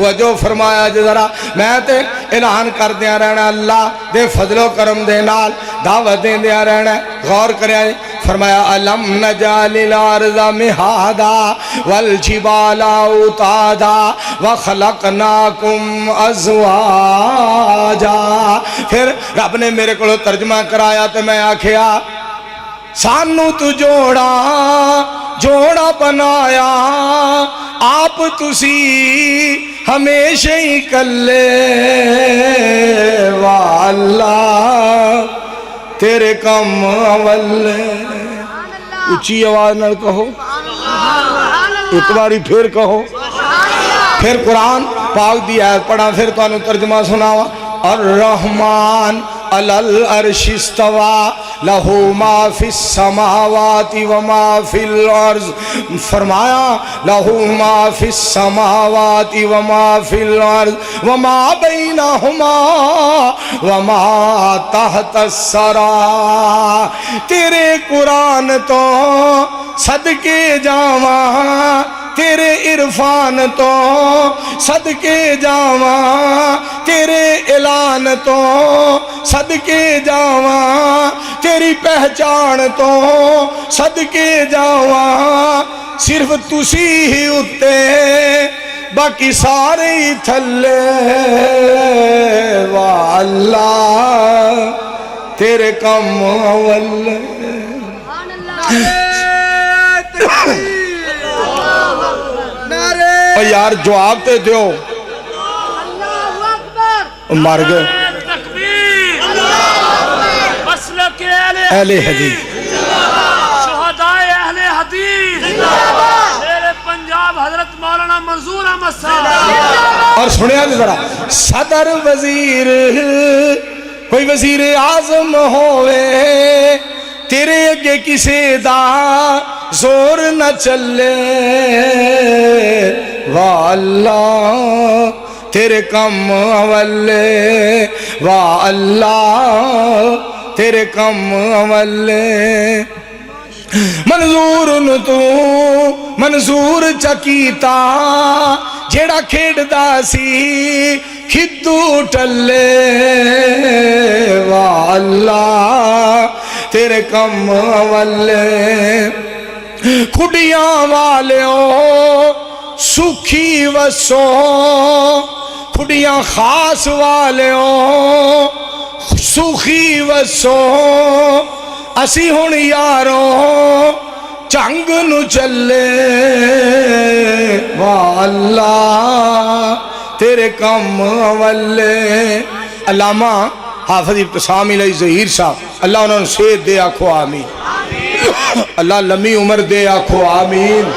توجہ فرمایا جی ذرا میں تے اعلان کر دیا رہنا اللہ دے فضل و کرم دے نال دعوت دے دیا رہنا غور کریا جی فرمایا الم نجعل الارض مہادا والجبال اوتادا وخلقناکم ازواجا پھر رب نے میرے کو ترجمہ کرایا تو میں آکھیا سانو تو جوڑا بنایا آپ تسی ہمیشہ ہی کلے واللہ تیرے کم اول اچھی آواز نہ کہو ایک باری پھر کہو پھر قرآن پاک دی آیت پڑھا پھر تو انہوں ترجمہ سناوا الرحمن علی العرش استوى لہو ما فی السماوات وما فی الارض فرمایا لہو ما فی السماوات وما فی الارض وما بینہما وما تحت الثری تیرے قرآن تو صدقے جاواں تیرے عرفان تو صدقے جاواں تیرے اعلان تو صدقے جاواں تیری پہچان تو صدقے جاواں صرف تسی ہی اتے باقی سارے ہی تھلے واللہ تیرے کم اول یار جواب تے دیو اللہ اکبر مر گئے تکبیر مسلک اہل حدیث شہدائے اہل حدیث میرے پنجاب حضرت مولانا منظور احمد صاحب اور سنیا جی ذرا صدر وزیر کوئی وزیر اعظم ہوئے تیرے اگے کسے دا زور نہ چلے واللہ تیرے کم اول واللہ تیرے کم اول منظور تو منظور چکیتا جیڑا کھیڑدا سی کھدو ٹلے واللہ تیرے کم اول کھڑیاں والیوں سکھی وسو کھڑیاں خاص والیوں سکھی وسو اسی ہن یاروں چنگ نو چلے واللہ تیرے کم اول علامہ حافظ ابتسام علیہ ظہیر صاحب اللہ انہوں نے صحت دے آکھو آمین اللہ لمبی عمر دے آکھو آمین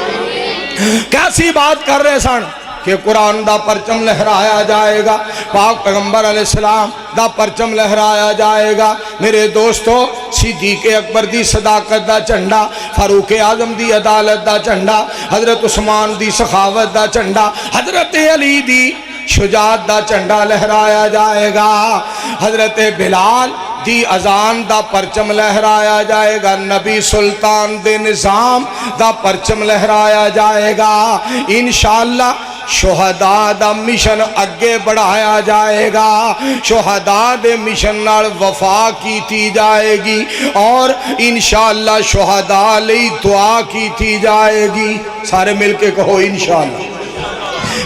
کیسی بات کر رہے سن کہ قرآن دا پرچم لہرایا جائے گا پاک پیغمبر علیہ السلام دا پرچم لہرایا جائے گا میرے دوستو صدیق اکبر دی صداقت دا چنڈا فاروق اعظم دی عدالت دا چنڈا حضرت عثمان دی سخاوت دا چنڈا حضرت علی دی شجاعت دا چنڈا لہرایا جائے گا حضرت بلال دی اذان دا پرچم لہرایا جائے گا نبی سلطان دے نظام دا پرچم لہرایا جائے گا انشاءاللہ شہداء دا مشن اگے بڑھایا جائے گا شہداء دے مشن نال وفا کیتی جائے گی اور انشاءاللہ شہداء لئی دعا کیتی جائے گی سارے مل کے کہو انشاءاللہ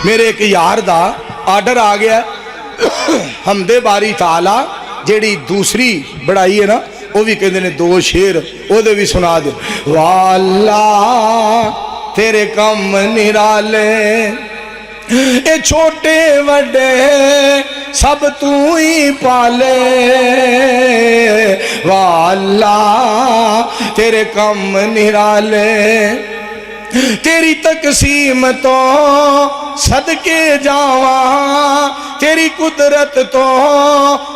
میرے ایک یار دا آرڈر آ گیا حمد باری تعالی جیڑی دوسری بڑھائی ہے نا وہ بھی کہتے ہیں دو شیر وہ دے بھی سنا دے واللہ تیرے کم نرالے اے چھوٹے وڈے سب تو ہی پالے واللہ تیرے کم نرالے تیری تقسیم تو صدقے جاواں تیری قدرت تو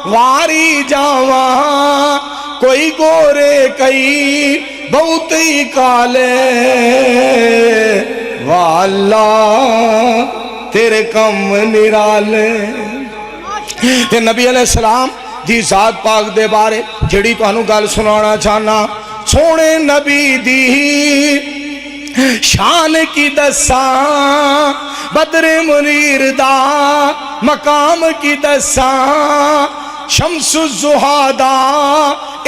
واری جاواں کوئی گورے کئی بہت ہی کالے واللہ تیرے کم نرالے تے نبی علیہ السلام دی ذات پاک دے بارے جڑی تو انہوں گل سنانا چاہنا سونے نبی دی شان کی دساں بدر منیر دا مقام کی دساں شمس الضحیٰ دا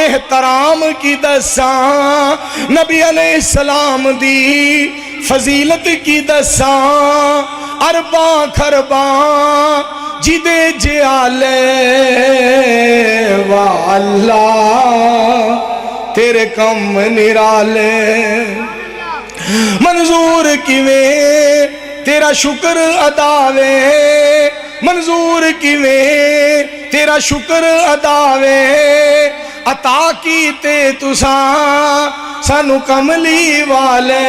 احترام کی دساں نبی علیہ السلام دی فضیلت کی دساں ارباں خرباں جدے جیالے واللہ تیرے کم نرالے منظور کیویں تیرا شکر ادا وے منظور کیویں تیرا شکر ادا وے عطا کیتے تساں سانو کملی والے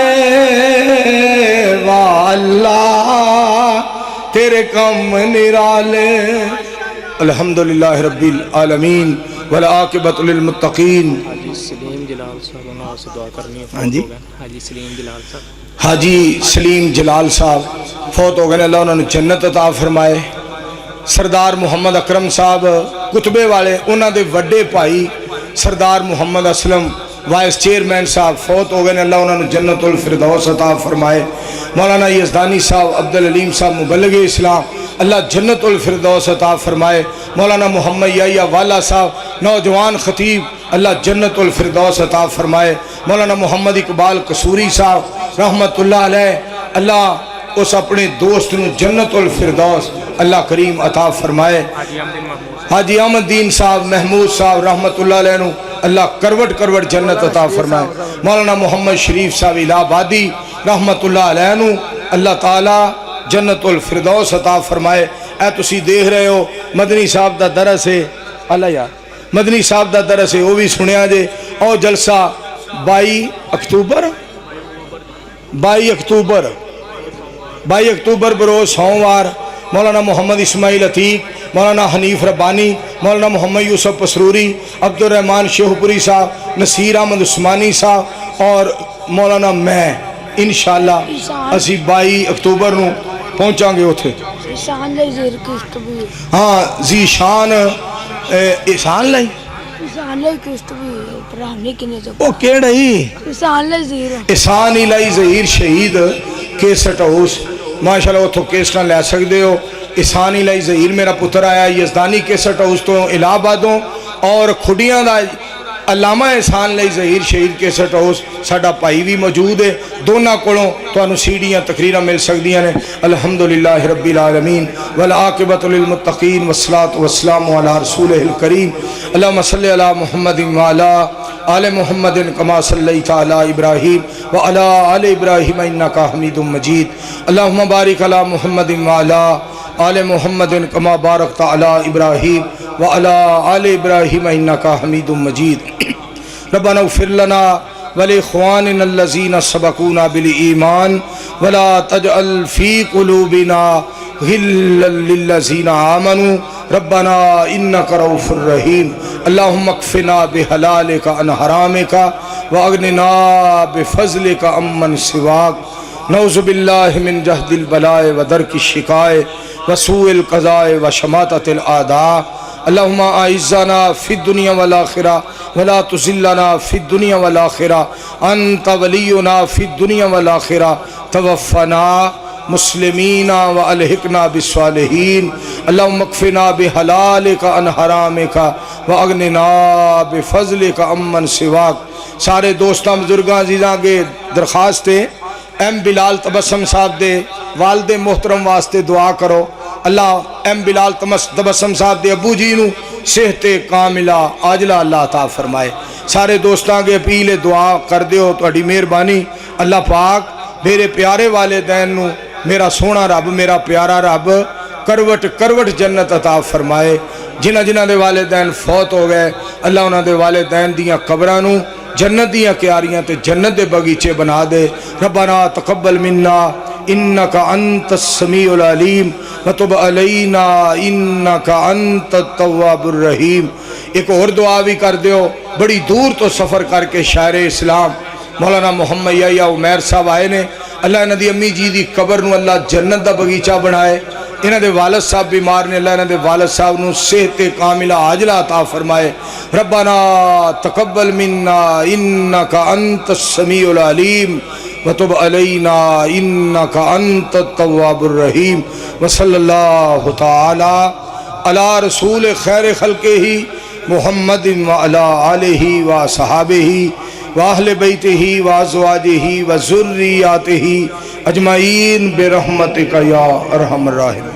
واللہ تیرے کم نرالے الحمدللہ رب العالمین والعاقبۃ للمتقین حاجی سلیم جلال صاحب سے دعا کرنی ہے. ہاں جی حاجی سلیم جلال صاحب حاجی سلیم جلال صاحب فوت ہو گئے. اللہ انہوں نے جنت عطا فرمائے. سردار محمد اکرم صاحب کتبے والے انہوں دے وڈے بھائی سردار محمد اسلم وائس چیئرمین صاحب فوت ہو گئے. اللہ انہوں نے جنت الفردوس عطا فرمائے. مولانا یزدانی صاحب عبدالعلیم صاحب مبلغ اسلام اللہ جنت الفردوس عطا فرمائے. مولانا محمد یحییٰ والا صاحب نوجوان خطیب اللہ جنت الفردوس عطا فرمائے. مولانا محمد اقبال قصوری صاحب رحمت اللہ علیہ اللہ اس اپنے دوست نو جنت الفردوس اللہ کریم عطا فرمائے. حاجی احمد دین صاحب محمود صاحب رحمت اللہ علیہ نو اللہ کروٹ کروٹ جنت عطا فرمائے. مولانا محمد شریف صاحب الہ آبادی رحمت اللہ علیہ نو اللہ تعالی جنت الفردوس عطا فرمائے. اے تسی دیکھ رہے ہو مدنی صاحب دا درس ہے اللہ یار مدنی صاحب دا درس ہے وہ بھی سنیا جے. او جلسہ 22 اکتوبر بروز سوموار مولانا محمد اسماعیل عتیق مولانا حنیف ربانی مولانا محمد یوسف پسروری عبد الرحمن شیخ پوری صاحب نصیر احمد عثمانی صاحب اور مولانا میں انشاءاللہ اسی 22 اکتوبر نو پہنچاں گے اتھے. ہاں ذیشان احسان لائی او کیڑا ہی احسان الہی ظہیر شہید کیسٹ ہاؤس ماشاءاللہ اتھو کیسٹاں لے سکدے ہو. احسان الہی ظہیر میرا پتر آیا یزدانی کیسٹ ہاؤس تو الہ آبادوں اور کھڈیاں دا علامہ احسان الہی ظہیر شہید کیسٹ ہاؤس ساڈا بھائی بھی موجود ہے. دونوں کولوں تانوں سیڈیاں تقریراں مل سکدیاں نے. الحمدللہ رب العالمین والعاقبۃ للمتقین والصلاۃ والسلام علی رسولہ الکریم. اللہم صلی علی محمد وعلی آل محمد کما صلیت علی ابراہیم وعلی آل ابراہیم انک حمید مجید. اللہم بارک علی محمد وعلی آل محمد کما بارکت علی ابراہیم وعلی آل ابراہیم انک حمید مجید. ربنا اغفر لنا ولإخواننا الذين سبقونا بالإيمان ولا تجعل في قلوبنا غلا للذين آمنوا ربنا إنك رؤوف رحيم. اللهم اكفنا بحلالك عن حرامك واغننا بفضلك عمن سواك. نعوذ بالله من جهد البلاء ودرك الشقاء وسوء القضاء وشماتة الأعداء. اللهم اعزنا في الدنيا والآخرة ولا تذلنا في الدنيا والآخرة. أنت ولينا في الدنيا والآخرة. توفنا مسلمين وألحقنا بالصالحين. اللهم اكفنا بحلالك عن حرامك واغننا بفضلك عمن سواك. سارے دوستاں بزرگاں عزیزاں کے درخواست ہے ایم بلال تبسم صاحب دے والد محترم واسطے دعا کرو. اللہ ایم بلال تبسم صاحب دے ابو جی نو صحت کاملہ عاجلہ اللہ عطا فرمائے. سارے دوستاں کے اپیل دعا کر دیو تہاڈی مہربانی. اللہ پاک میرے پیارے والدین نو میرا سونا رب میرا پیارا رب کروٹ کروٹ جنت عطا فرمائے. جنہ جنہ دے والدین فوت ہو گئے اللہ انہاں دے والدین دیاں قبراں نو جنت دیاں کیاریاں تے جنت دے بغیچے بنا دے. ربنا تقبل منا انک انت السمیع العلیم وتب علینا انک انت التواب الرحیم. ایک اور دعا بھی کر دیو. بڑی دور تو سفر کر کے شاعر اسلام مولانا محمد یحییٰ عمیر صاحب آئے نے. اللہ انہاں دی امی جی دی قبر نو اللہ جنت دا بغیچہ بنائے. انہاں دے والد صاحب بیمار نے اللہ انہاں دے والد صاحب نو صحت کاملہ عاجلہ عطا فرمائے. ربنا تقبل منا انک انت السمیع العلیم وتب علینا انک انت التواب الرحیم وصلی اللہ تعالی علی رسول خیر خلقہ محمد وعلی آلہ وصحابہ واہل بیتہ وازواجہ وذریاتہ اجمعین برحمتک یا ارحم الراحمین.